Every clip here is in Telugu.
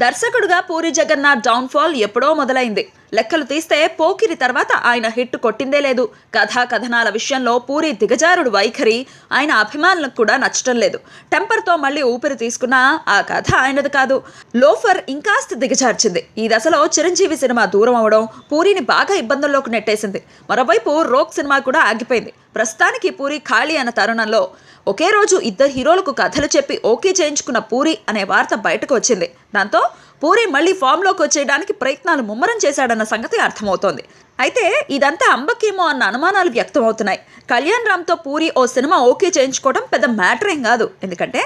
దర్శకుడుగా పూరి జగన్నాథ్ డౌన్ఫాల్ ఎప్పుడో మొదలైంది. లెక్కలు తీస్తే పోకిరి తర్వాత ఆయన హిట్ కొట్టిందే లేదు. కథనాల విషయంలో పూరి దిగజారుడు వైఖరి ఆయన అభిమానులకు కూడా నచ్చటం లేదు. టెంపర్తో మళ్ళీ ఊపిరి తీసుకున్నా ఆ కథ ఆయనది కాదు. లోఫర్ ఇంకాస్త దిగజార్చింది. ఈ దశలో చిరంజీవి సినిమా దూరం అవడం పూరిని బాగా ఇబ్బందుల్లోకి నెట్టేసింది. మరోవైపు రోక్ సినిమా కూడా ఆగిపోయింది. ప్రస్తుతానికి పూరి ఖాళీ అన్న తరుణంలో ఒకే రోజు ఇద్దరు హీరోలకు కథలు చెప్పి ఓకే చేయించుకున్న పూరి అనే వార్త బయటకు వచ్చింది. దాంతో పూరి మళ్ళీ ఫామ్లోకి వచ్చేయడానికి ప్రయత్నాలు ముమ్మరం చేశాడన్న సంగతి అర్థమవుతోంది. అయితే ఇదంతా అంబకేమో అన్న అనుమానాలు వ్యక్తమవుతున్నాయి. కళ్యాణ్ రామ్తో పూరి ఓ సినిమా ఓకే చేయించుకోవడం పెద్ద మ్యాటర్ ఏం కాదు. ఎందుకంటే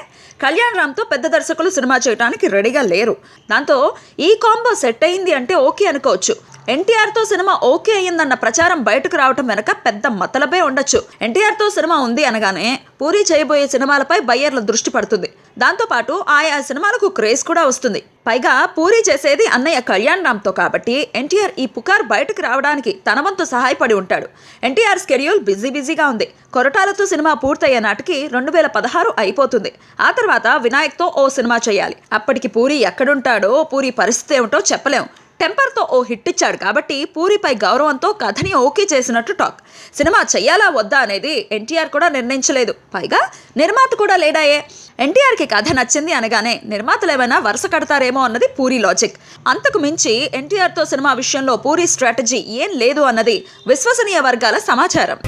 కళ్యాణ్ రామ్తో పెద్ద దర్శకులు సినిమా చేయడానికి రెడీగా లేరు. దాంతో ఈ కాంబో సెట్ అయింది అంటే ఓకే అనుకోవచ్చు. ఎన్టీఆర్తో సినిమా ఓకే అయ్యిందన్న ప్రచారం బయటకు రావటం వెనక పెద్ద మతలబే ఉండొచ్చు. ఎన్టీఆర్తో సినిమా ఉంది అనగానే పూరి చేయబోయే సినిమాలపై బయ్యర్ల దృష్టి పడుతుంది. దాంతోపాటు ఆయా సినిమాలకు క్రేజ్ కూడా వస్తుంది. పైగా పూరి చేసేది అన్నయ్య కళ్యాణ్ రామ్తో కాబట్టి ఎన్టీఆర్ ఈ పుకార్ బయటకు రావడానికి తన వంతు సహాయపడి ఉంటాడు. ఎన్టీఆర్ స్కెడ్యూల్ బిజీగా ఉంది. కొరటాలతో సినిమా పూర్తయ్యే నాటికి 2016 అయిపోతుంది. ఆ తర్వాత వినాయక్తో ఓ సినిమా చేయాలి. అప్పటికి పూరి ఎక్కడుంటాడో, పూరి పరిస్థితి ఏమిటో చెప్పలేం. టెంపర్తో ఓ హిట్ ఇచ్చాడు కాబట్టి పూరిపై గౌరవంతో కథని ఓకే చేసినట్టు టాక్. సినిమా చెయ్యాలా వద్దా అనేది ఎన్టీఆర్ కూడా నిర్ణయించలేదు. పైగా నిర్మాత కూడా లేడాయే. ఎన్టీఆర్కి కథ నచ్చింది అనగానే నిర్మాతలు ఏమైనా వరుస కడతారేమో అన్నది పూరి లాజిక్. అంతకు మించి ఎన్టీఆర్తో సినిమా విషయంలో పూరి స్ట్రాటజీ ఏం లేదు అన్నది విశ్వసనీయ వర్గాల సమాచారం.